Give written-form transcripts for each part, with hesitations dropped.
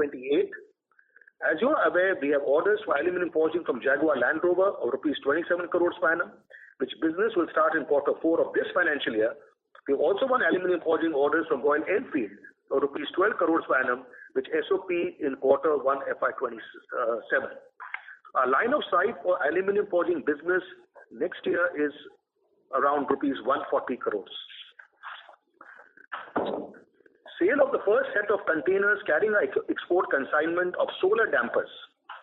FY28. As you are aware, we have orders for aluminum forging from Jaguar Land Rover of rupees 27 crores per annum, which business will start in Q4 of this financial year. We have also won aluminum forging orders from Royal Enfield of rupees 12 crores per annum, which SOP in Q1 FY27. Our line of sight for aluminum forging business next year is around rupees 140 crores. Sale of the first set of containers carrying our export consignment of solar dampers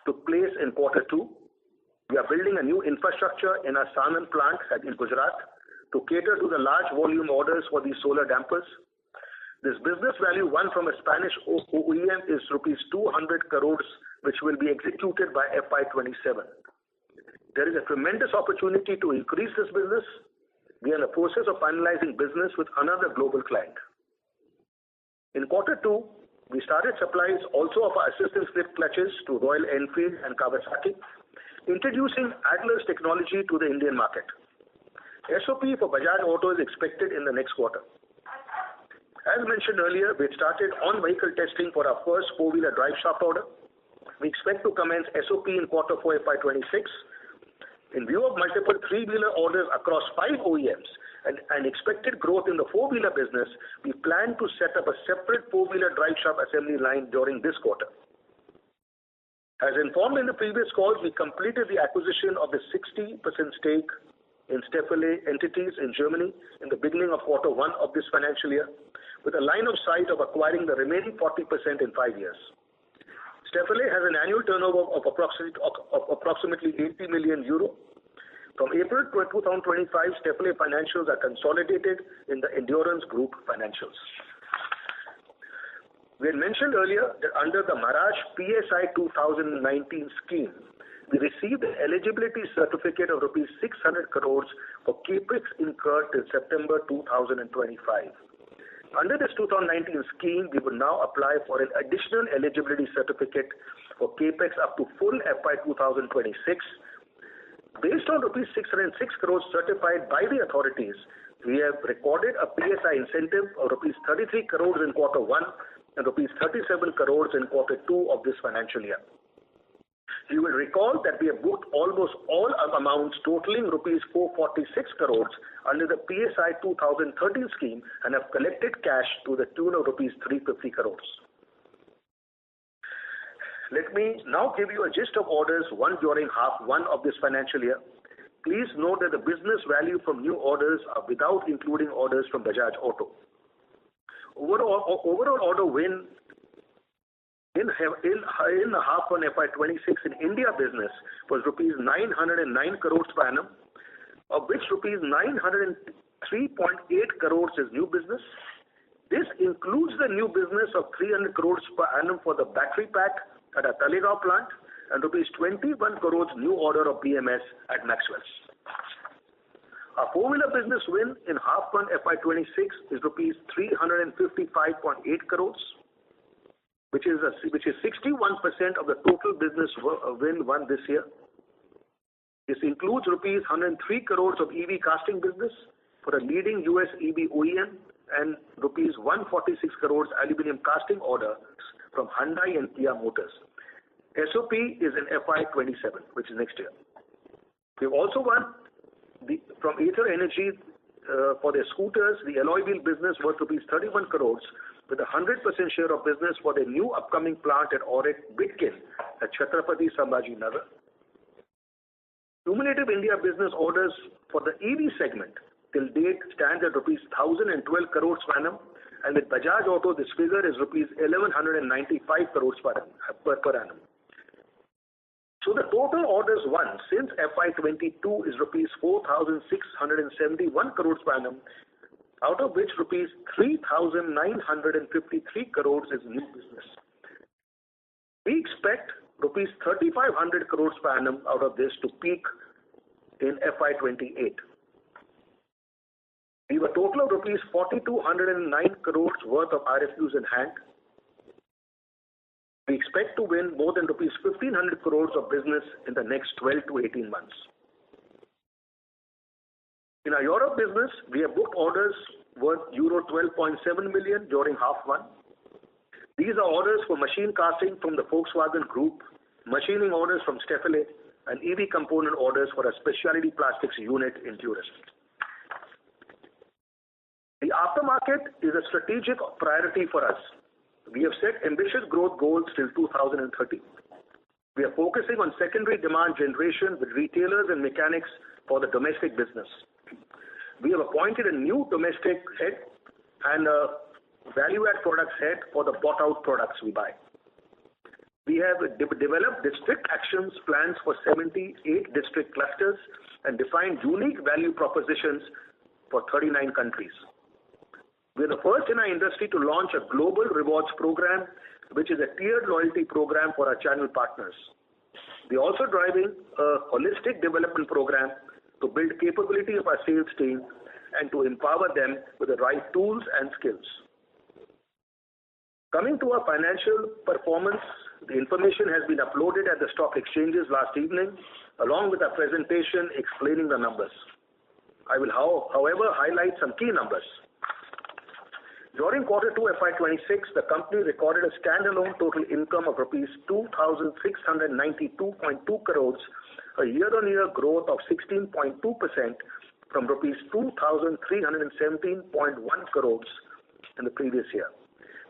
took place in Q2. We are building a new infrastructure in our Sanand plant in Gujarat to cater to the large volume orders for these solar dampers. This business value won from a Spanish OEM is rupees 200 crores, which will be executed by FY27. There is a tremendous opportunity to increase this business. We are in the process of finalizing business with another global client. In Q2, we started supplies also of our assistance slip clutches to Royal Enfield and Kawasaki, introducing Adler's technology to the Indian market. SOP for Bajaj Auto is expected in the next quarter. As mentioned earlier, we had started on-vehicle testing for our first four-wheeler drive shaft order. We expect to commence SOP in Q4 FY26. In view of multiple three-wheeler orders across 5 OEMs and expected growth in the four-wheeler business, we plan to set up a separate four-wheeler drive shaft assembly line during this quarter. As informed in the previous calls, we completed the acquisition of the 60% stake in Stöferle entities in Germany in the beginning of Q1 of this financial year, with a line of sight of acquiring the remaining 40% in 5 years. Stöferle has an annual turnover of approximately 80 million euro. From April 2025, Stöferle financials are consolidated in the Endurance Group financials. We had mentioned earlier that under the Maharashtra PSI 2019 scheme, we received an eligibility certificate of rupees 600 crores for capex incurred till September 2025. Under this 2019 scheme, we will now apply for an additional eligibility certificate for capex up to full FY 2026. Based on rupees 606 crores certified by the authorities, we have recorded a PSI incentive of rupees 33 crores in Q1 and rupees 37 crores in Q2 of this financial year. You will recall that we have booked almost all amounts totaling rupees 446 crores under the PSI 2013 scheme and have collected cash to the tune of rupees 350 crores. Let me now give you a gist of orders won during half one of this financial year. Please note that the business value from new orders are without including orders from Bajaj Auto. Overall order win in half one FY26 in India business was rupees 909 crores per annum, of which rupees 903.8 crores is new business. This includes the new business of 300 crores per annum for the battery pack at our Talegaon plant and rupees 21 crores new order of BMS at Maxwell's. Our four-wheeler business win in half one FY26 is rupees 355.8 crores, which is 61% of the total business win won this year. This includes rupees 103 crores of EV casting business for a leading US EV OEM and rupees 146 crores aluminum casting orders from Hyundai and Kia Motors. SOP is in FY27, which is next year. We've also won from Ather Energy for their scooters, the alloy wheel business worth rupees 31 crores with a 100% share of business for their new upcoming plant at Auric Bidkin at Chhatrapati Sambhaji Nagar. Cumulative India business orders for the EV segment till date stands at rupees 1,012 crores per annum, and with Bajaj Auto this figure is rupees 1,195 crores per annum. So the total orders won since FY22 is rupees 4,671 crores per annum, out of which rupees 3,953 crores is new business. We expect rupees 3,500 crores per annum out of this to peak in FY28. We have a total of rupees 4,209 crores worth of RFQs in hand. We expect to win more than rupees 1,500 crores of business in the next 12 to 18 months. In our Europe business, we have booked orders worth euro 12.7 million during half one. These are orders for machine casting from the Volkswagen Group, machining orders from Steffele, and EV component orders for a specialty plastics unit in Turin. The aftermarket is a strategic priority for us. We have set ambitious growth goals till 2030. We are focusing on secondary demand generation with retailers and mechanics for the domestic business. We have appointed a new domestic head and a value-add products head for the bought-out products we buy. We have developed district actions plans for 78 district clusters and defined unique value propositions for 39 countries. We are the first in our industry to launch a global rewards program, which is a tiered loyalty program for our channel partners. We are also driving a holistic development program to build capability of our sales team and to empower them with the right tools and skills. Coming to our financial performance, the information has been uploaded at the stock exchanges last evening, along with a presentation explaining the numbers. I will, however, highlight some key numbers. During Q2 FY26, the company recorded a standalone total income of rupees 2,692.2 crores, a year-on-year growth of 16.2% from rupees 2,317.1 crores in the previous year.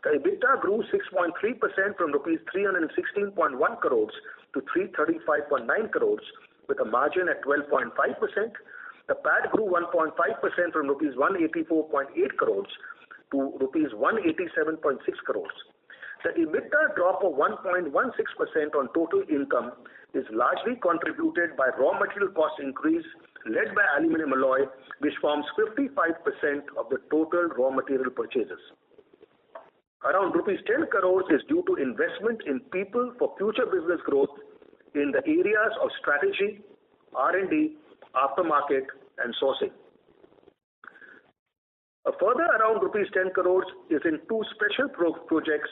The EBITDA grew 6.3% from rupees 316.1 crores to 335.9 crores with a margin at 12.5%. The PAT grew 1.5% from rupees 184.8 crores to rupees 187.6 crores. The EBITDA drop of 1.16% on total income is largely contributed by raw material cost increase led by aluminum alloy, which forms 55% of the total raw material purchases. Around rupees 10 crores is due to investment in people for future business growth in the areas of strategy, R&D, aftermarket, and sourcing. A further around rupees 10 crores is in two special projects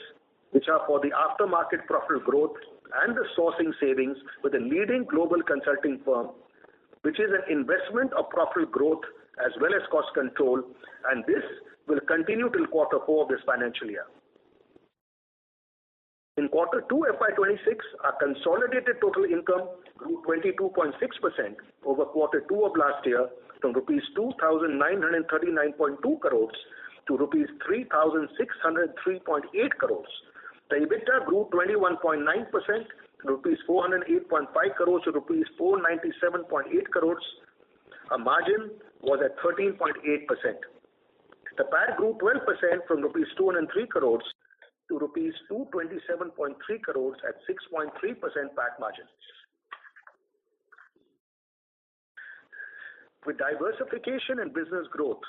which are for the aftermarket profitable growth and the sourcing savings with a leading global consulting firm, which is an investment of profitable growth as well as cost control, and this will continue till Q4 of this financial year. In Q2 FY26, our consolidated total income grew 22.6% over Q2 of last year from rupees 2,939.2 crores to rupees 3,603.8 crores. The EBITDA grew 21.9% from rupees 408.5 crores to rupees 497.8 crores. Our margin was at 13.8%. The PAT grew 12% from rupees 203 crores to rupees 227.3 crores at 6.3% PAT margin. With diversification and business growth,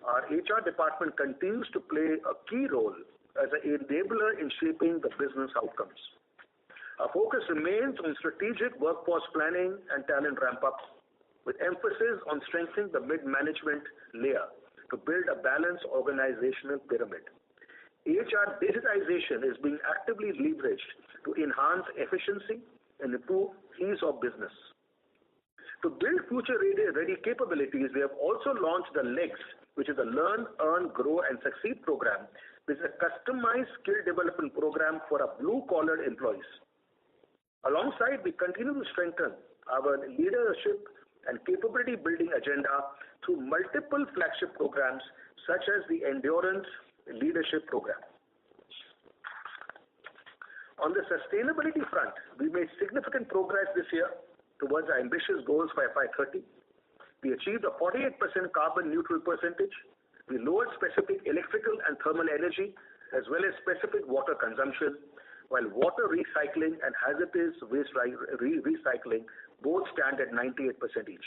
our HR department continues to play a key role as an enabler in shaping the business outcomes. Our focus remains on strategic workforce planning and talent ramp-up, with emphasis on strengthening the mid-management layer to build a balanced organizational pyramid. HR digitization is being actively leveraged to enhance efficiency and improve ease of business. To build future-ready capabilities, we have also launched the LEGS, which is a Learn, Earn, Grow and Succeed program, which is a customized skill development program for our blue-collar employees. Alongside, we continue to strengthen our leadership and capability building agenda through multiple flagship programs such as the Endurance Leadership Program. On the sustainability front, we made significant progress this year towards our ambitious goals for FY30. We achieved a 48% carbon neutral percentage. We lowered specific electrical and thermal energy as well as specific water consumption, while water recycling and hazardous waste recycling both stand at 98% each.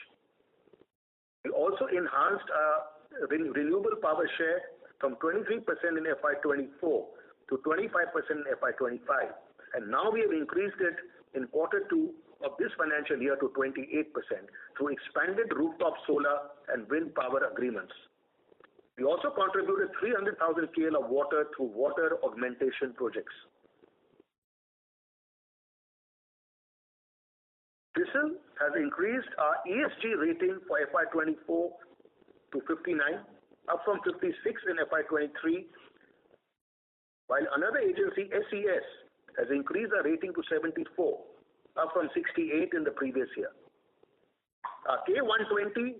We also enhanced our renewable power share from 23% in FY24 to 25% in FY25, and now we have increased it in Q2 of this financial year to 28% through expanded rooftop solar and wind power agreements. We also contributed 300,000 KL of water through water augmentation projects. CRISIL has increased our ESG rating for FY24 to 59, up from 56 in FY23, while another agency, SES, has increased our rating to 74, up from 68 in the previous year. Our K120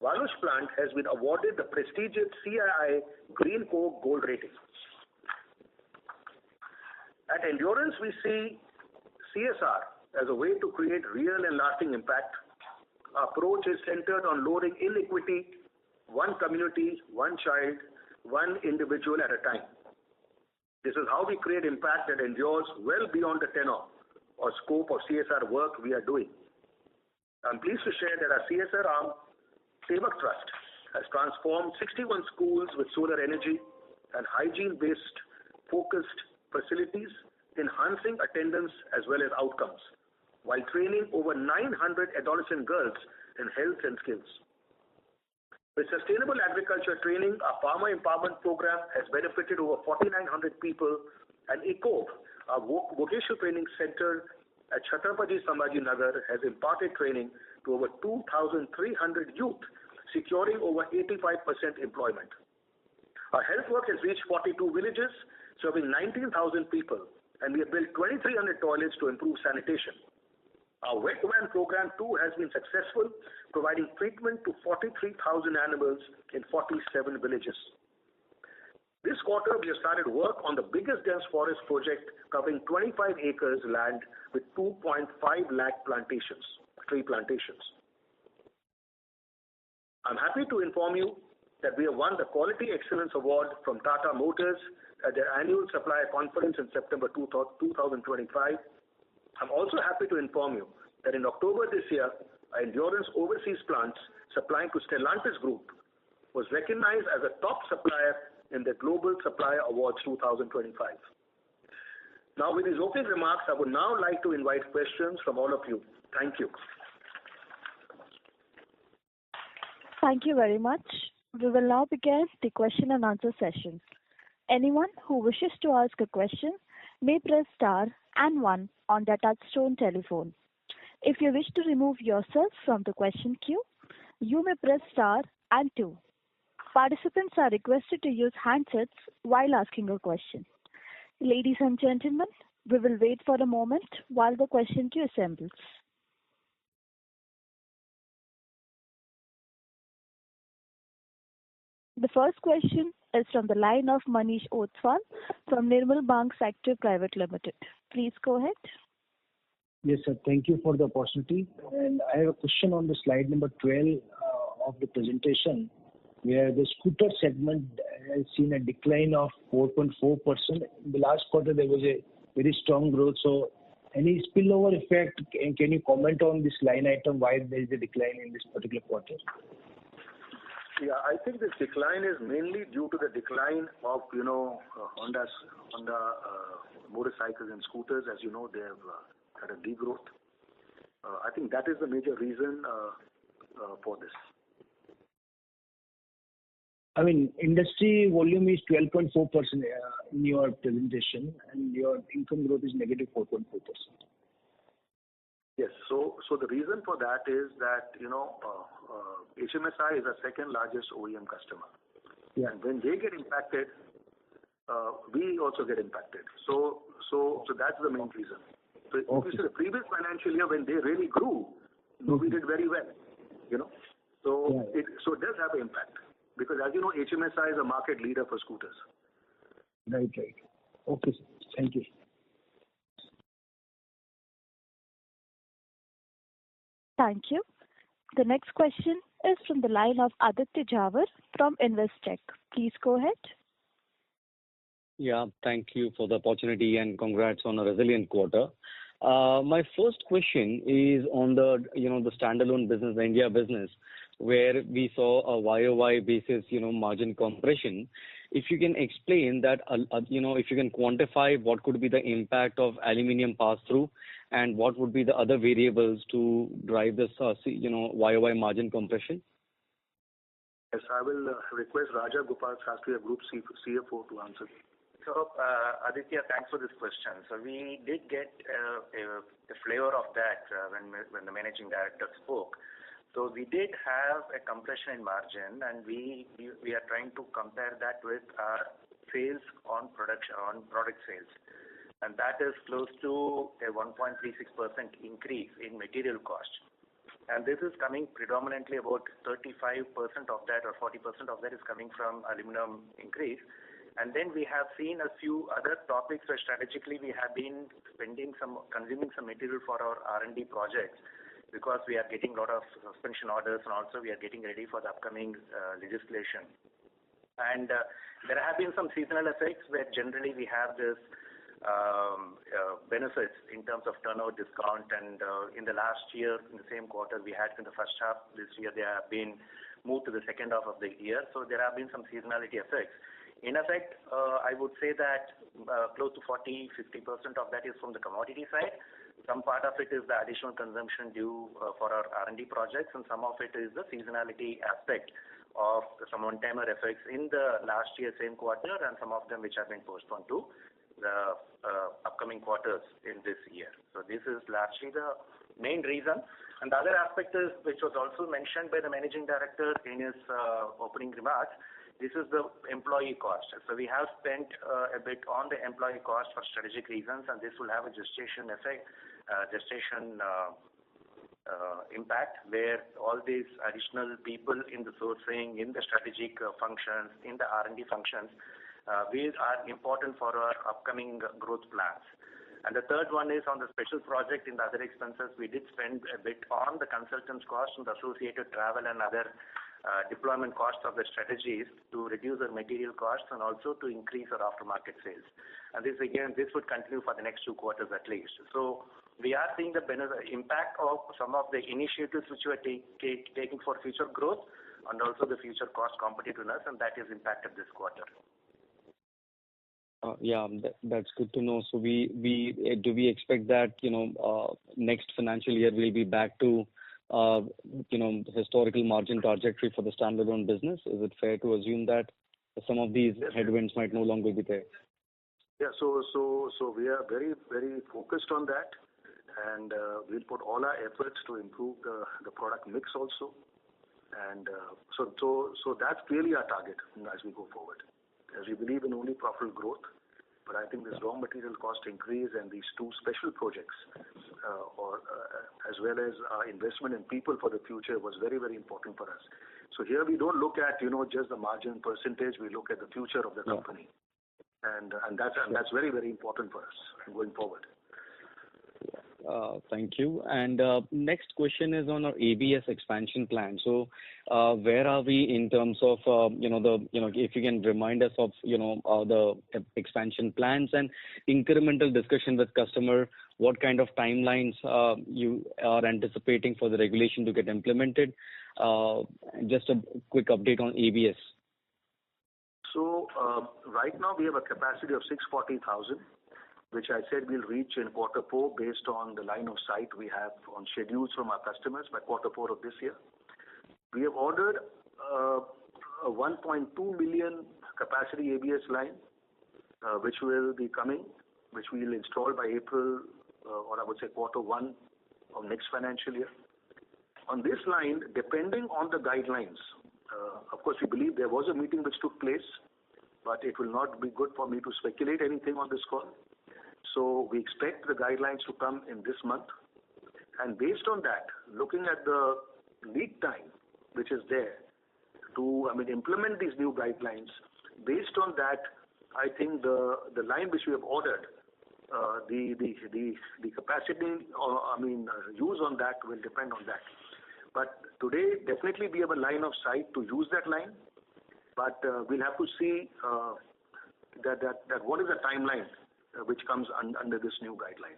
Waluj plant has been awarded the prestigious CII Green Coke Gold rating. At Endurance, we see CSR as a way to create real and lasting impact. Our approach is centered on lowering inequity, one community, one child, one individual at a time. This is how we create impact that endures well beyond the tenure or scope of CSR work we are doing. I'm pleased to share that our CSR arm, Sevak Trust, has transformed 61 schools with solar energy and hygiene-based focused facilities, enhancing attendance as well as outcomes, while training over 900 adolescent girls in health and skills. With sustainable agriculture training, our farmer empowerment program has benefited over 4,900 people, and ECOV, our vocational training center at Chhatrapati Sambhaji Nagar, has imparted training to over 2,300 youth, securing over 85% employment. Our health work has reached 42 villages, serving 19,000 people, and we have built 2,300 toilets to improve sanitation. Our wet van program too has been successful, providing treatment to 43,000 animals in 47 villages. This quarter, we have started work on the biggest dense forest project covering 25 acres land with 2.5 lakh tree plantations. I'm happy to inform you that we have won the Quality Excellence Award from Tata Motors at their annual supplier conference in September 2025. I'm also happy to inform you that in October this year, our Endurance overseas plants supplying to Stellantis Group was recognized as a top supplier in the Global Supplier Awards 2025. Now, with these opening remarks, I would now like to invite questions from all of you. Thank you. Thank you very much. We will now begin the question and answer session. Anyone who wishes to ask a question may press star and 1 on their touchtone telephone. If you wish to remove yourself from the question queue, you may press star and 2. Participants are requested to use handsets while asking a question. Ladies and gentlemen, we will wait for a moment while the question queue assembles. The first question is from the line of Manish Otswal from Nirmal Bang Sector Private Limited. Please go ahead. Yes, sir. Thank you for the opportunity. And I have a question on the slide number 12 of the presentation, where the scooter segment has seen a decline of 4.4%. In the last quarter, there was a very strong growth. So, any spillover effect? Can you comment on this line item, why there is a decline in this particular quarter? Yeah, I think this decline is mainly due to the decline of, Honda motorcycles and scooters. As you know, they have had a degrowth. I think that is the major reason for this. I mean, industry volume is 12.4% in your presentation, and your income growth is negative 4.4%. Yes. So the reason for that is that, HMSI is our second largest OEM customer. Yeah. And when they get impacted, we also get impacted. So that's the main reason. So if you see the previous financial year when they really grew, we did very well, So it does have an impact. Because as you know, HMSI is a market leader for scooters. Right. Okay, sir. Thank you. Thank you. The next question is from the line of Aditya Jhawar from Investec. Please go ahead. Yeah, thank you for the opportunity and congrats on a resilient quarter. My first question is on the standalone business, the India business, where we saw a YOY basis, margin compression. If you can explain that, if you can quantify what could be the impact of aluminium pass-through and what would be the other variables to drive this, YOY margin compression? Yes, I will request Raja Gopal Shastri, our Group CFO, to answer. So, Aditya, thanks for this question. So we did get a flavor of that when the managing director spoke. So we did have a compression in margin, and we are trying to compare that with our sales on product sales, and that is close to a 1.36% increase in material cost. And this is coming predominantly about 35% of that or 40% of that is coming from aluminum increase. And then we have seen a few other topics where strategically we have been consuming some material for our R&D projects, because we are getting a lot of suspension orders, and also we are getting ready for the upcoming legislation. And there have been some seasonal effects where generally we have this benefits in terms of turnover discount, and in the last year, in the same quarter we had in the first half, this year they have been moved to the second half of the year, so there have been some seasonality effects. In effect, I would say that close to 40-50% of that is from the commodity side. Some part of it is the additional consumption due for our R&D projects, and some of it is the seasonality aspect of some one-timer effects in the last year same quarter, and some of them which have been postponed to the upcoming quarters in this year. So this is largely the main reason. And the other aspect is, which was also mentioned by the managing director in his opening remarks, this is the employee cost. So we have spent a bit on the employee cost for strategic reasons, and this will have a gestation impact, where all these additional people in the sourcing, in the strategic functions, in the R&D functions, these are important for our upcoming growth plans. And the third one is on the special project in the other expenses. We did spend a bit on the consultants' cost and the associated travel and other deployment costs of the strategies to reduce our material costs and also to increase our aftermarket sales. And this would continue for the next 2 quarters at least. So we are seeing the impact of some of the initiatives which we are taking for future growth, and also the future cost competitiveness, and that is impacted this quarter. That's good to know. So do we expect that next financial year we'll be back to historical margin trajectory for the standalone business? Is it fair to assume that some of these headwinds might no longer be there? Yeah, so we are very, very focused on that, and we'll put all our efforts to improve the product mix also. And so that's clearly our target as we go forward, as we believe in only profitable growth. But I think this raw material cost increase and these 2 special projects, as well as our investment in people for the future, was very, very important for us. So here we don't look at just the margin percentage. We look at the future of the company, and that's very, very important for us going forward. Thank you. And next question is on our ABS expansion plan. So where are we in terms of if you can remind us of the expansion plans and incremental discussion with customer, what kind of timelines you are anticipating for the regulation to get implemented? Just a quick update on ABS. So right now we have a capacity of 640,000, which I said we'll reach in Q4 based on the line of sight we have on schedules from our customers by Q4 of this year. We have ordered a 1.2 million capacity ABS line, which will be coming, which we will install by April, or I would say Q1 of next financial year. On this line, depending on the guidelines, of course we believe there was a meeting which took place, but it will not be good for me to speculate anything on this call. So we expect the guidelines to come in this month, and based on that, looking at the lead time which is there to implement these new guidelines, based on that, I think the line which we have ordered, the capacity use on that will depend on that. But today definitely we have a line of sight to use that line, but we'll have to see that what is the timeline which comes under this new guideline.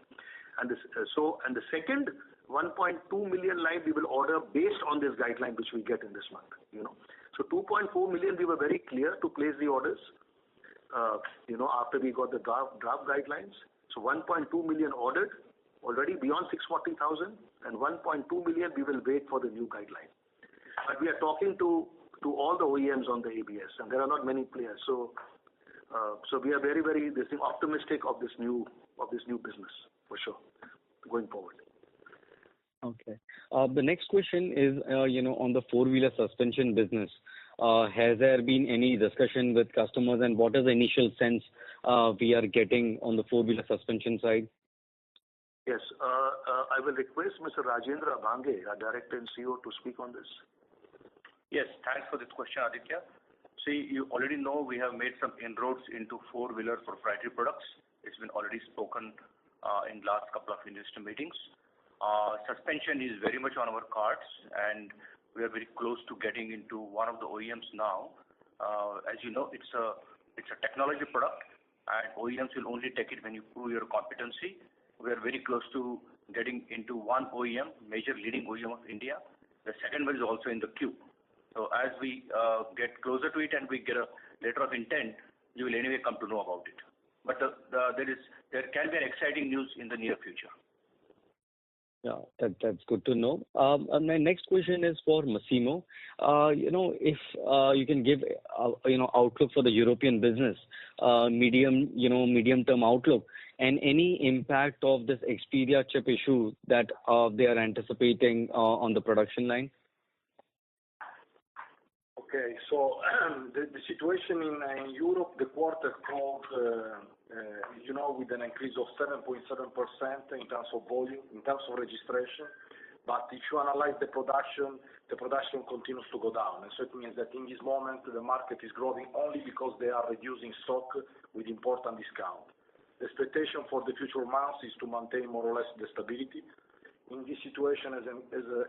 And the second 1.2 million line we will order based on this guideline which we get in this month. So 2.4 million we were very clear to place the orders. After we got the draft guidelines. So 1.2 million ordered already beyond 640,000, and 1.2 million we will wait for the new guideline. But we are talking to all the OEMs on the ABS, and there are not many players. So we are very, very optimistic of this new business for sure going forward. Okay. The next question is on the 4-wheeler suspension business. Has there been any discussion with customers, and what is the initial sense we are getting on the four-wheeler suspension side? Yes. I will request Mr. Rajendra Abhange, our Director and CEO, to speak on this. Yes, thanks for this question, Aditya. See, you already know we have made some inroads into four-wheeler proprietary products. It's been already spoken in last couple of investor meetings. Suspension is very much on our cards, and we are very close to getting into one of the OEMs now. As you know, it's a technology product, and OEMs will only take it when you prove your competency. We are very close to getting into one OEM, major leading OEM of India. The second one is also in the queue. So as we get closer to it and we get a letter of intent, you will anyway come to know about it. But there can be an exciting news in the near future. Yeah, that's good to know. My next question is for Massimo. If you can give outlook for the European business, medium-term outlook, and any impact of this Xperia chip issue that they are anticipating on the production line. Okay, so the situation in Europe, the quarter closed, with an increase of 7.7% in terms of volume, in terms of registration. But if you analyze the production continues to go down. And so it means that in this moment, the market is growing only because they are reducing stock with important discount. The expectation for the future months is to maintain more or less the stability. In this situation, as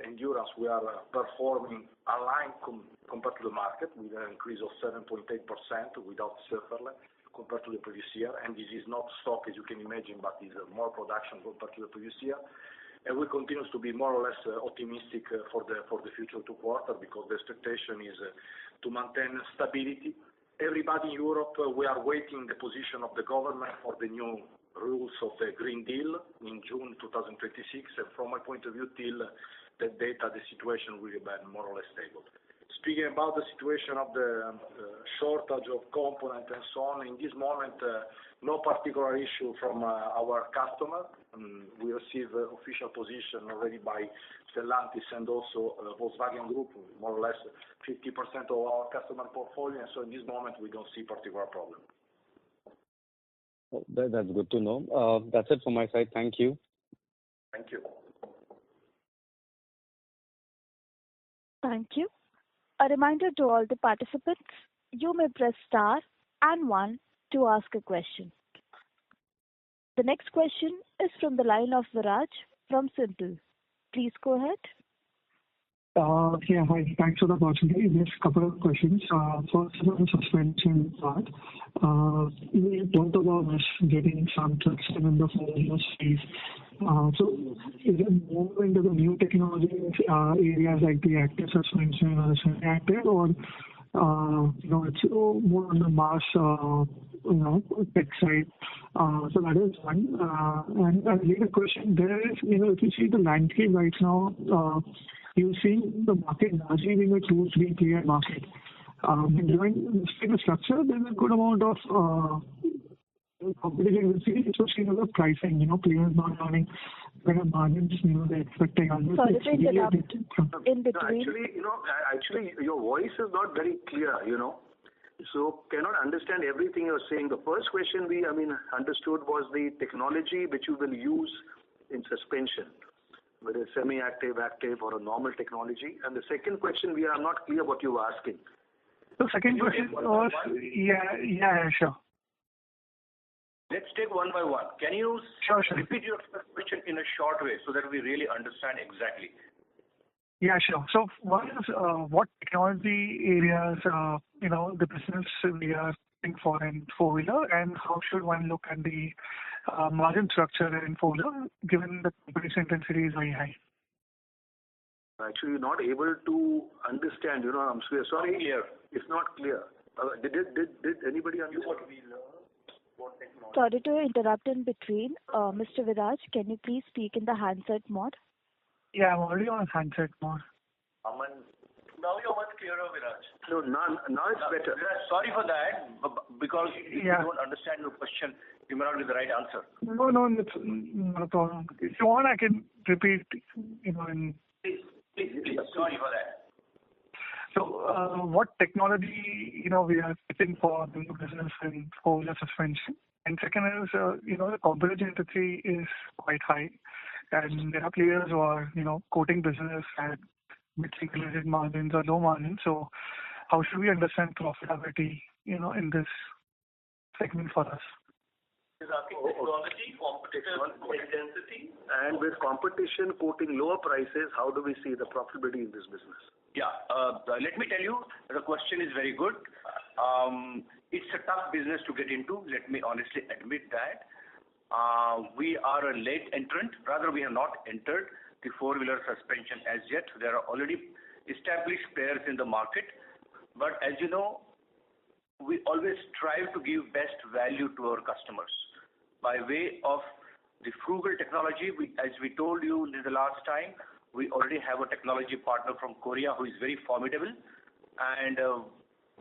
Endurance, we are performing aligned compared to the market with an increase of 7.8% without Switzerland compared to the previous year. And this is not stock, as you can imagine, but is more production compared to the previous year. And we continue to be more or less optimistic for the future 2 quarters because the expectation is to maintain stability. Everybody in Europe, we are waiting the position of the government for the new rules of the Green Deal in June 2026, and from my point of view, till that data, the situation will be more or less stable. Speaking about the situation of the shortage of components and so on, in this moment, no particular issue from our customer. We receive official position already by Stellantis and also Volkswagen Group, more or less 50% of our customer portfolio, and so in this moment, we don't see particular problem. That's good to know. That's it from my side. Thank you. Thank you. Thank you. A reminder to all the participants, you may press star and 1 to ask a question. The next question is from the line of Viraj from Simple. Please go ahead. Yeah, hi. Thanks for the opportunity. Just a couple of questions. First, on the suspension part, you talked about us getting some traction in the four-wheeler space. So is it more into the new technology areas like the active suspension or the semi-active, or it's more on the mass tech side? So that is one. And a later question there is, if you see the landscape right now, you're seeing the market largely being a 2-3 player market. During the structure, there's a good amount of competition. It's just the pricing, players not earning better margins, they're expecting. Sorry to interrupt in between. Actually, your voice is not very clear, So cannot understand everything you're saying. The first question we understood was the technology which you will use in suspension, whether it's semi-active, active, or a normal technology. And the second question, we are not clear what you were asking. The second question was, yeah, sure. Let's take one by one. Can you repeat your first question in a short way so that we really understand exactly? Yeah, sure. So one is what technology areas, the business we are looking for in four-wheeler, and how should one look at the margin structure in four-wheeler given the competition intensity is very high? Actually, not able to understand. I'm sorry. Clear. It's not clear. Did anybody understand? What we learn, what technology? Sorry to interrupt in between. Mr. Viraj, can you please speak in the handset mode? Yeah, I'm already on handset mode. Aman, now you're much clearer, Viraj. No, now it's better. Viraj, sorry for that, because if you don't understand your question, you may not be the right answer. No, it's not a problem. If you want, I can repeat, Please. Sorry for that. What technology, we are fitting for the new business in four-wheeler suspension? And second is, the competitive intensity is quite high, and there are players who are, quoting business at mid-single-digit margins or low margins. So how should we understand profitability, in this segment for us? Is asking technology, competitive intensity. And with competition quoting lower prices, how do we see the profitability in this business? Yeah. Let me tell you, the question is very good. It's a tough business to get into. Let me honestly admit that. We are a late entrant. Rather, we have not entered the four-wheeler suspension as yet. There are already established players in the market. But as you know, we always strive to give best value to our customers. By way of the frugal technology, as we told you the last time, we already have a technology partner from Korea who is very formidable. And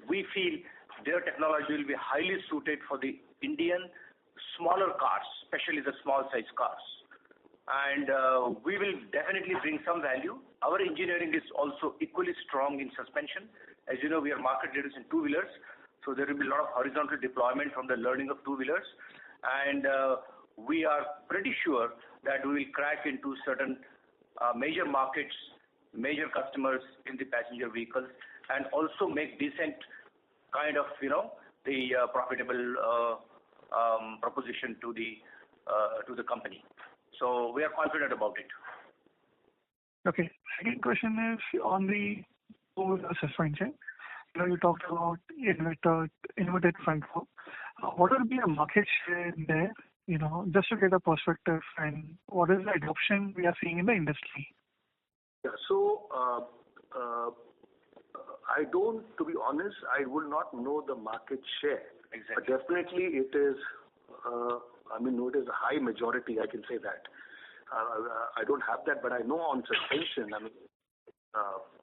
we feel their technology will be highly suited for the Indian smaller cars, especially the small size cars. And we will definitely bring some value. Our engineering is also equally strong in suspension. As you know, we are market leaders in two-wheelers, so there will be a lot of horizontal deployment from the learning of two-wheelers. And we are pretty sure that we will crack into certain major markets, major customers in the passenger vehicles, and also make decent kind of, the profitable proposition to the company. So we are confident about it. Okay. Second question is on the four-wheeler suspension. You talked about inverted front fork. What will be a market share there? Just to get a perspective, and what is the adoption we are seeing in the industry? Yeah. So I don't, to be honest, I would not know the market share. Exactly. But definitely it is. It is a high majority. I can say that. I don't have that, but I know on suspension.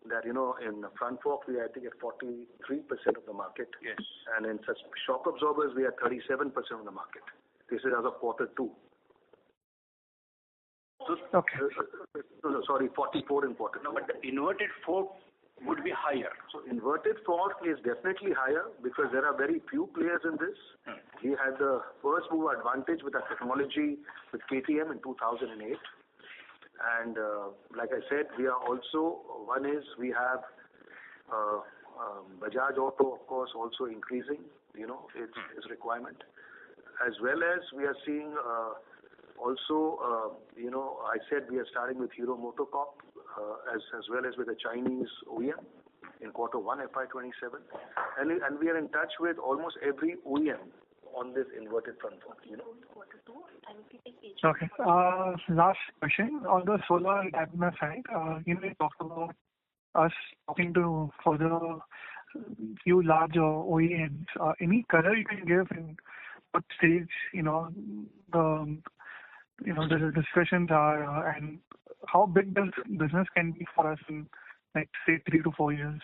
That in the front fork we are, I think, at 43% of the market. Yes. And in shock absorbers we are 37% of the market. This is as of Q2. Okay. No, sorry, 44 in Q2. No, but the inverted fork would be higher. So inverted fork is definitely higher because there are very few players in this. We had the first mover advantage with our technology with KTM in 2008. And like I said, we are also, one is we have Bajaj Auto, of course, also increasing, its requirement. As well as we are seeing also, I said we are starting with Hero MotoCorp as well as with the Chinese OEM in Q1 FY27. And we are in touch with almost every OEM on this inverted front fork, Okay. Last question. On the solar damper side, you talked about us talking to further few larger OEMs. Any color you can give in what stage, the discussions are, and how big this business can be for us in, say, 3 to 4 years?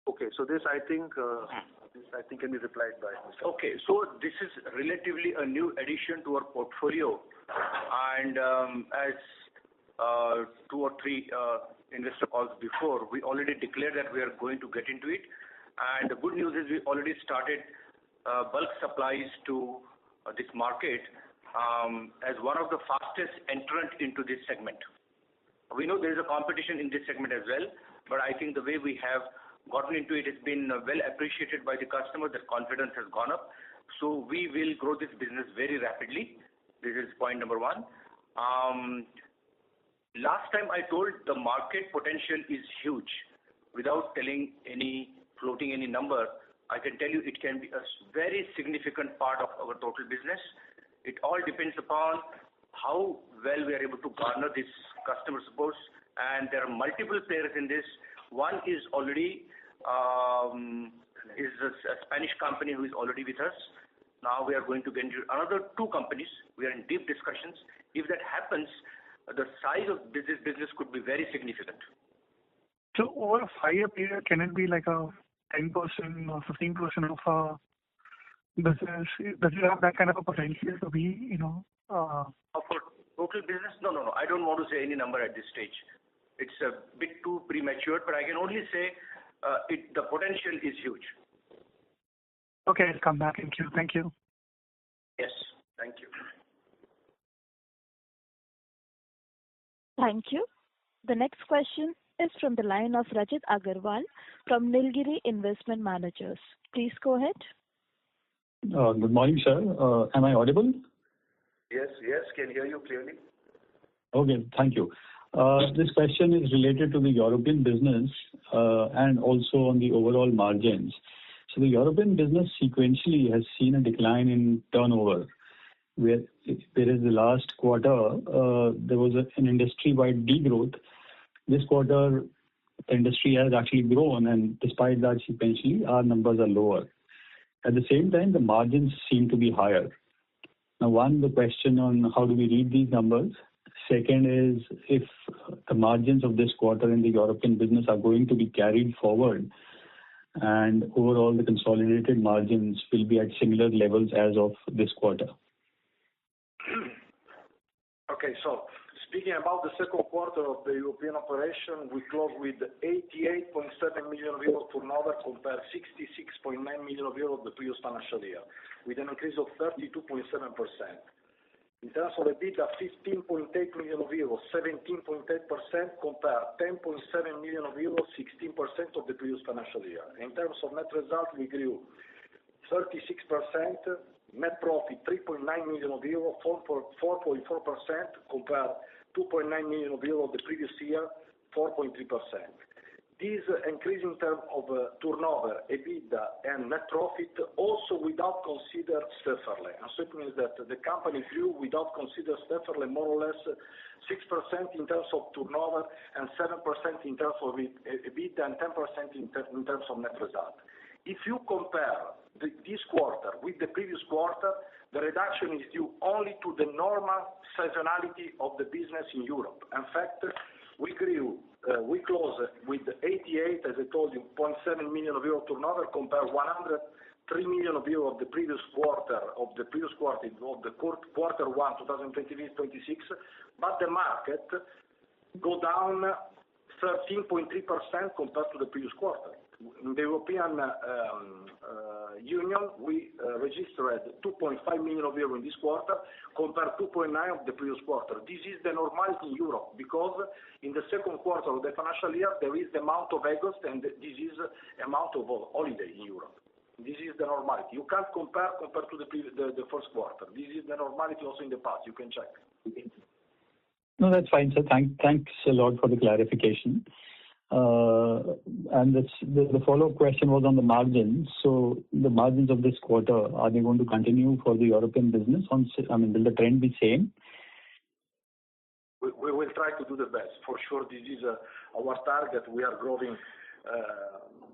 Okay, so this I think can be replied by Mr. Okay, so this is relatively a new addition to our portfolio, and as 2 or 3 investor calls before, we already declared that we are going to get into it. And the good news is we already started bulk supplies to this market as one of the fastest entrant into this segment. We know there is a competition in this segment as well, but I think the way we have gotten into it has been well appreciated by the customer. The confidence has gone up. So we will grow this business very rapidly. This is point number 1. Last time I told the market potential is huge. Without floating any number, I can tell you it can be a very significant part of our total business. It all depends upon how well we are able to garner this customer support. And there are multiple players in this. One is already is a Spanish company who is already with us. Now we are going to get into another 2 companies. We are in deep discussions. If that happens, the size of this business could be very significant. So over a 5-year period, can it be like a 10% or 15% of our business? Does it have that kind of a potential to be, Of course, total business? No. I don't want to say any number at this stage. It's a bit too premature, but I can only say the potential is huge. Okay, I'll come back in queue. Thank you. Yes, thank you. Thank you. The next question is from the line of Rajat Agarwal from Nilgiri Investment Managers. Please go ahead. Good morning, sir. Am I audible? Yes, can hear you clearly. Okay, thank you. This question is related to the European business and also on the overall margins. So the European business sequentially has seen a decline in turnover, whereas the last quarter there was an industry-wide degrowth. This quarter, the industry has actually grown, and despite that, sequentially, our numbers are lower. At the same time, the margins seem to be higher. Now, one, the question on how do we read these numbers? Second is if the margins of this quarter in the European business are going to be carried forward, and overall the consolidated margins will be at similar levels as of this quarter. Okay, so speaking about the second quarter of the European operation, we closed with 88.7 million euros turnover compared 66.9 million euros the previous financial year, with an increase of 32.7%. In terms of EBITDA, 15.8 million euros, 17.8% compared 10.7 million euros, 16% of the previous financial year. In terms of net result, we grew 36%, net profit 3.9 million euros, 4.4% compared 2.9 million euros the previous year, 4.3%. This increase in terms of turnover, EBITDA, and net profit also without consider Stefferle. And so it means that the company grew without consider Stefferle more or less 6% in terms of turnover and 7% in terms of EBITDA and 10% in terms of net result. If you compare this quarter with the previous quarter, the reduction is due only to the normal seasonality of the business in Europe. In fact, we closed with 88, as I told you, 0.7 million euro turnover compared 103 million euro of the previous quarter of the quarter one 2025-26, but the market go down 13.3% compared to the previous quarter. In the European Union, we registered 2.5 million euro in this quarter compared 2.9 of the previous quarter. This is the normality in Europe because in the second quarter of the financial year there is the month of August and this is a month of holiday in Europe. This is the normality. You can't compare to the first quarter. This is the normality also in the past. You can check. No, that's fine, sir. Thanks a lot for the clarification. And the follow-up question was on the margins. So the margins of this quarter, are they going to continue for the European business? Will the trend be same? We will try to do the best. For sure, this is our target. We are growing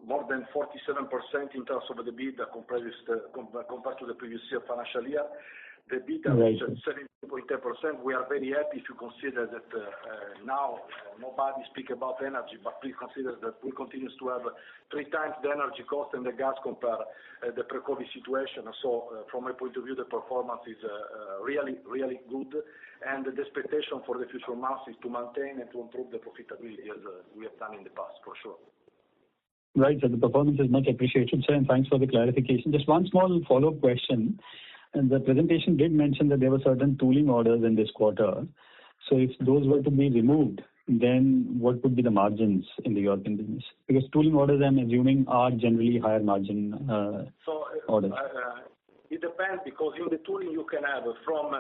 more than 47% in terms of the EBITDA compared to the previous year financial year. The EBITDA is at 70.10%. We are very happy if you consider that now nobody speak about energy, but please consider that we continue to have 3 times the energy cost and the gas compared the pre-COVID situation. So from my point of view, the performance is really good, and the expectation for the future months is to maintain and to improve the profitability as we have done in the past, for sure. Right, so the performance is much appreciated, sir, and thanks for the clarification. Just one small follow-up question. And the presentation did mention that there were certain tooling orders in this quarter. So if those were to be removed, then what would be the margins in the European business? Because tooling orders, I'm assuming, are generally higher margin orders. It depends, because in the tooling you can have from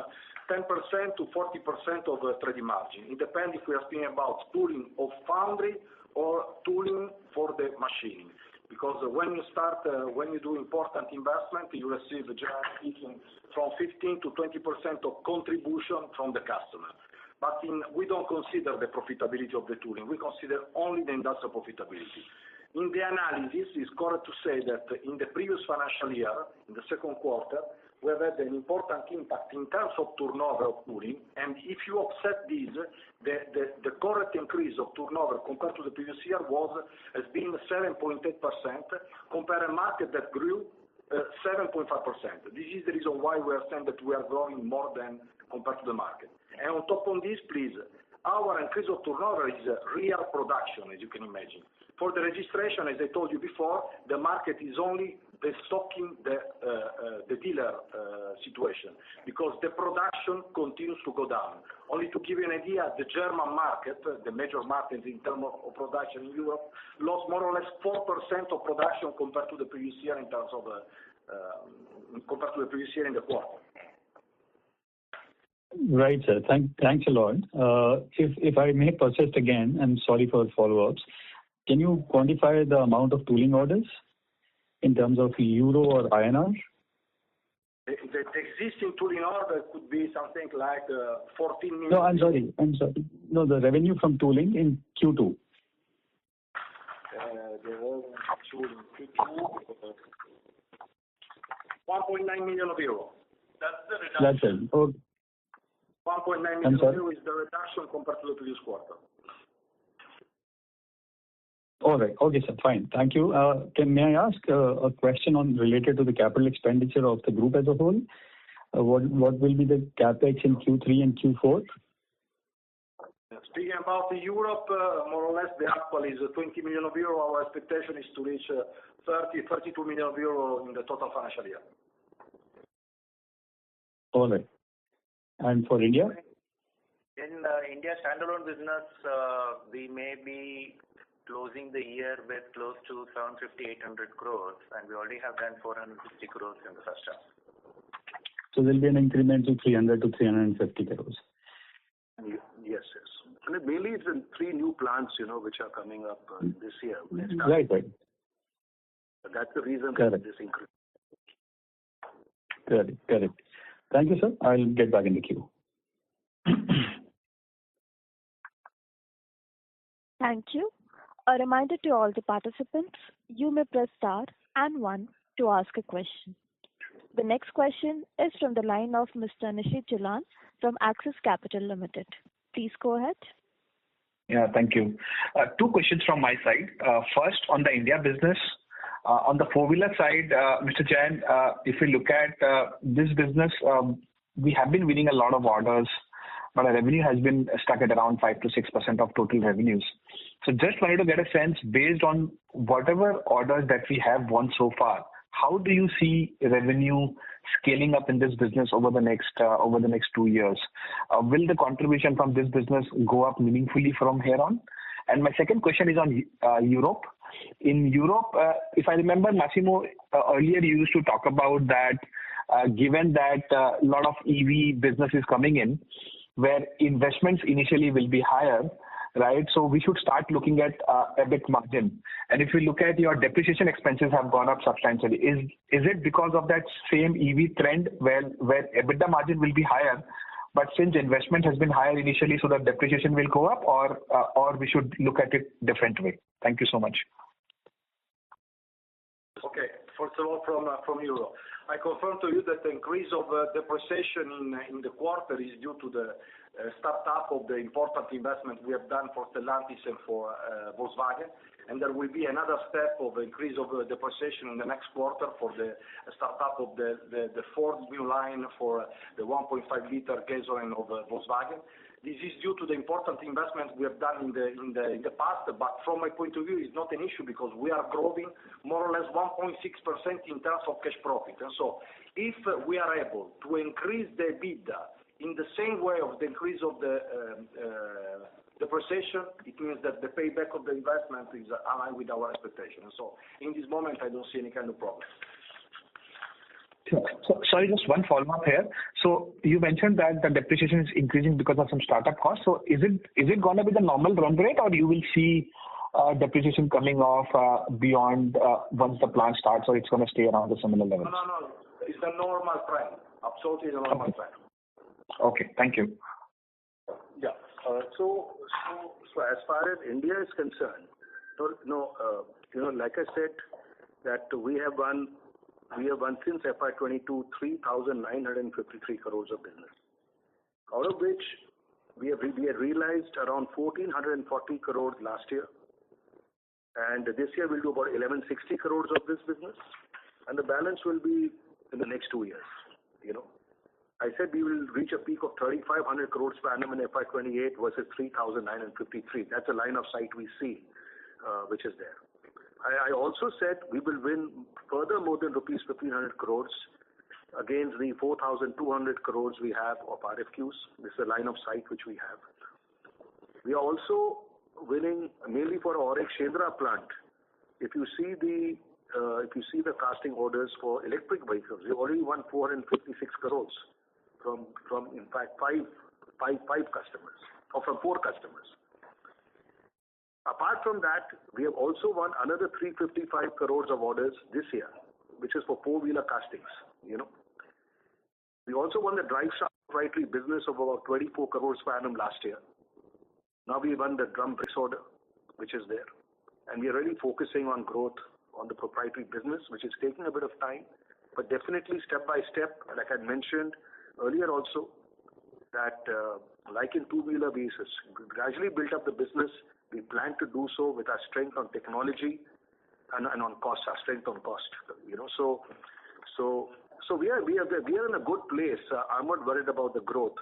10% to 40% of trading margin. It depends if we are speaking about tooling of foundry or tooling for the machining. Because when you do important investment, you receive generally from 15 to 20% of contribution from the customer. But we don't consider the profitability of the tooling. We consider only the industrial profitability. In the analysis, it's correct to say that in the previous financial year, in the second quarter, we have had an important impact in terms of turnover of tooling, and if you offset this, the correct increase of turnover compared to the previous year has been 7.8% compared to a market that grew 7.5%. This is the reason why we are saying that we are growing more than compared to the market. And on top of this, please, our increase of turnover is real production, as you can imagine. For the registration, as I told you before, the market is only destocking the dealer situation because the production continues to go down. Only to give you an idea, the German market, the major market in terms of production in Europe, lost more or less 4% of production compared to the previous year in terms of compared to the previous year in the quarter. Right, sir. Thanks a lot. If I may persist again, I'm sorry for follow-ups. Can you quantify the amount of tooling orders in terms of euro or INR? The existing tooling order could be something like 14 million. No, I'm sorry. No, the revenue from tooling in Q2. The revenue from Q2, 1.9 million euro. That's the reduction. That's it. Okay. 1.9 million euro is the reduction compared to the previous quarter. All right. Okay, sir. Fine. Thank you. May I ask a question related to the capital expenditure of the group as a whole? What will be the capex in Q3 and Q4? Speaking about Europe, more or less the actual is 20 million euro. Our expectation is to reach 32 million euro in the total financial year. All right. And for India? In India standalone business, we may be closing the year with close to 750-800 crores, and we already have done 450 crores in the first half. So there will be an increment to 300 to 350 crores. Yes. And mainly it's in 3 new plants, which are coming up this year. Right. That's the reason for this increase. Correct. Thank you, sir. I'll get back in the queue. Thank you. A reminder to all the participants, you may press star and 1 to ask a question. The next question is from the line of Mr. Nishit Jalan from Axis Capital Limited. Please go ahead. Yeah, thank you. 2 questions from my side. First, on the India business. On the four-wheeler side, Mr. Jain, if we look at this business, we have been winning a lot of orders, but our revenue has been stuck at around 5 to 6% of total revenues. So just wanted to get a sense, based on whatever orders that we have won so far, how do you see revenue scaling up in this business over the next 2 years? Will the contribution from this business go up meaningfully from here on? And my second question is on Europe. In Europe, if I remember, Massimo, earlier you used to talk about that given that a lot of EV business is coming in, where investments initially will be higher, right? So we should start looking at EBIT margin. And if you look at your depreciation expenses have gone up substantially, is it because of that same EV trend where EBITDA margin will be higher, but since investment has been higher initially, so that depreciation will go up, or we should look at it different way? Thank you so much. Okay. First of all, from Europe, I confirm to you that the increase of depreciation in the quarter is due to the startup of the important investment we have done for Stellantis and for Volkswagen, and there will be another step of increase of depreciation in the next quarter for the startup of the fourth new line for the 1.5 liter gasoline of Volkswagen. This is due to the important investment we have done in the past, but from my point of view, it's not an issue because we are growing more or less 1.6% in terms of cash profit. And so, if we are able to increase the EBITDA in the same way of the increase of the depreciation, it means that the payback of the investment is aligned with our expectation. And so, in this moment, I don't see any kind of problem. So, sorry, just one follow-up here. So you mentioned that the depreciation is increasing because of some startup costs. So is it going to be the normal run rate, or you will see depreciation coming off beyond once the plant starts, or it's going to stay around the similar levels? No. It's the normal trend. Absolutely the normal trend. Okay. Thank you. Yeah. So as far as India is concerned, like I said, that we have won since FY22 3,953 crores of business, out of which we had realized around 1,440 crores last year, and this year we'll do about 1,160 crores of this business, and the balance will be in the next 2 years. I said we will reach a peak of 3,500 crores per annum in FY28 versus 3,953. That's a line of sight we see. which is there. I also said we will win further more than rupees 1,500 crores against the 4,200 crores we have of RFQs. This is a line of sight which we have. We are also winning mainly for our Auric Shendra plant. If you see the casting orders for electric vehicles, we already won 456 crores from in fact five customers or from 4 customers. Apart from that, we have also won another 355 crores of orders this year, which is for 4-wheeler castings. We also won the drive shaft proprietary business of about 24 crores per annum last year. Now we won the drum brakes order, which is there, and we are really focusing on growth on the proprietary business, which is taking a bit of time, but definitely step by step, like I mentioned earlier also, that like in 2-wheeler basis, gradually build up the business. We plan to do so with our strength on technology and on cost, our strength on cost. So we are in a good place. I'm not worried about the growth.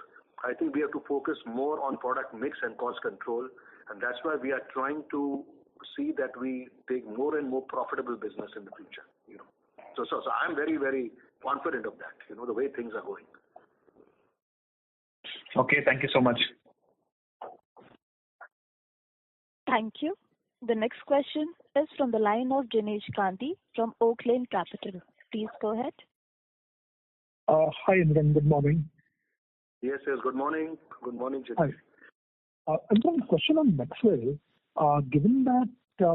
I think we have to focus more on product mix and cost control, and that's why we are trying to see that we take more and more profitable business in the future. So I'm very, very confident of that. The way things are going. Okay, thank you so much. Thank you. The next question is from the line of Jinesh Gandhi from Oaklane Capital. Please go ahead. Hi, Imran. Good morning. Yes, good morning. Good morning, Jinesh. Hi. Imran, question on Maxwell. Given that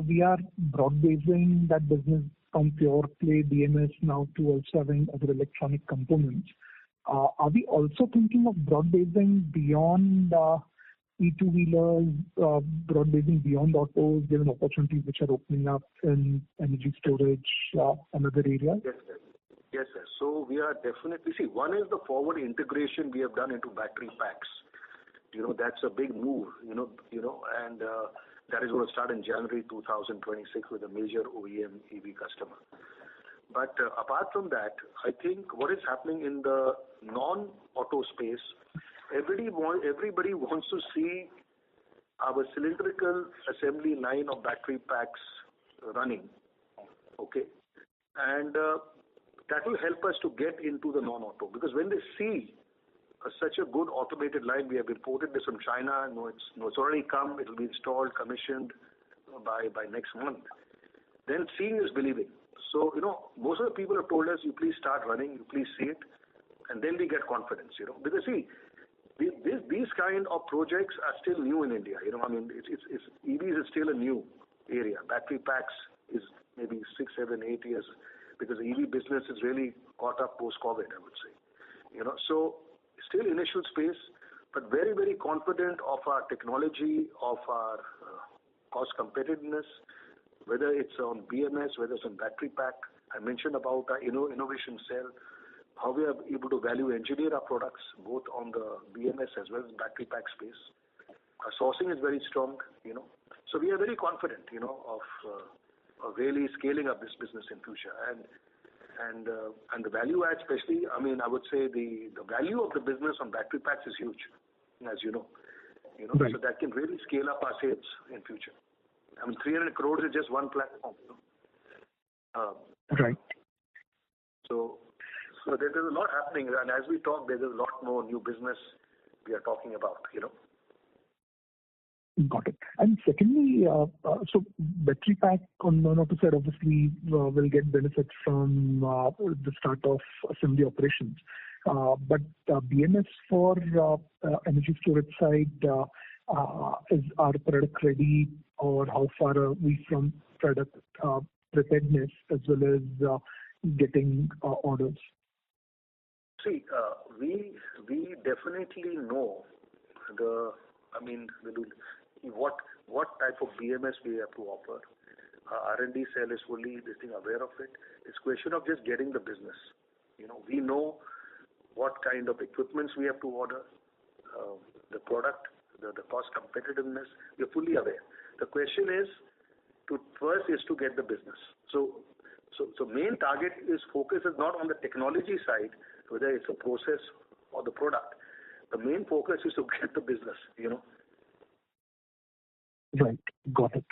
we are broad-basing that business from pure play BMS now to also having other electronic components, are we also thinking of broad-basing beyond E2-wheelers, broad-basing beyond autos, given opportunities which are opening up in energy storage and other areas? Yes, sir. So we are definitely, one is the forward integration we have done into battery packs. That's a big move, and that is going to start in January 2026 with a major OEM EV customer. But apart from that, I think what is happening in the non-auto space, everybody wants to see our cylindrical assembly line of battery packs running, okay? And that will help us to get into the non-auto, because when they see such a good automated line, we have imported this from China. It's already come. It will be installed, commissioned by next month. Then seeing is believing. So most of the people have told us, you please start running, you please see it, and then we get confidence. Because these kind of projects are still new in India. It's EVs is still a new area. Battery packs is maybe 6, 7, 8 years, because the EV business is really caught up post-COVID, I would say. So still initial space, but very, very confident of our technology, of our cost competitiveness, whether it's on BMS, whether it's on battery pack. I mentioned about our innovation cell, how we are able to value engineer our products, both on the BMS as well as battery pack space. Our sourcing is very strong, So we are very confident, of really scaling up this business in future. And the value add, especially, I would say the value of the business on battery packs is huge, as you know. Right. So that can really scale up our sales in future. 300 crores is just one platform. Right. So there's a lot happening, and as we talk, there's a lot more new business we are talking about. Got it. And secondly, so battery pack on non-auto side obviously will get benefits from the start of assembly operations. But BMS for energy storage side, is our product ready, or how far are we from product preparedness as well as getting orders? We definitely know what type of BMS we have to offer. Our R&D cell is fully aware of it. It's a question of just getting the business. We know what kind of equipments we have to order, the product, the cost competitiveness. We're fully aware. The question is first to get the business. So main target focus is not on the technology side, whether it's a process or the product. The main focus is to get the business. Right. Got it.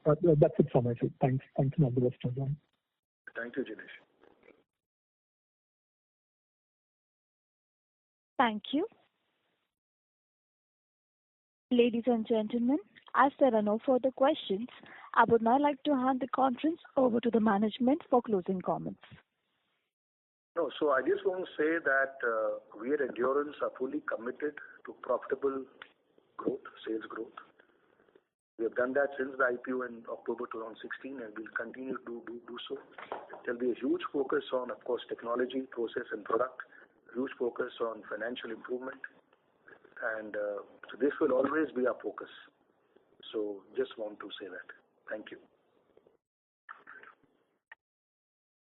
That's it from my side. Thanks, and all the best, everyone. Thank you, Jinesh. Thank you. Ladies and gentlemen, as there are no further questions, I would now like to hand the conference over to the management for closing comments. No, so I just want to say that we at Endurance are fully committed to profitable growth, sales growth. We have done that since the IPO in October 2016, and we'll continue to do so. There'll be a huge focus on, of course, technology, process, and product. Huge focus on financial improvement, and so this will always be our focus. So just want to say that. Thank you.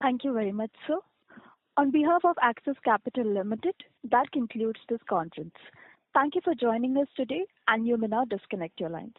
Thank you very much, sir. On behalf of Axis Capital Limited, that concludes this conference. Thank you for joining us today, and you may now disconnect your lines.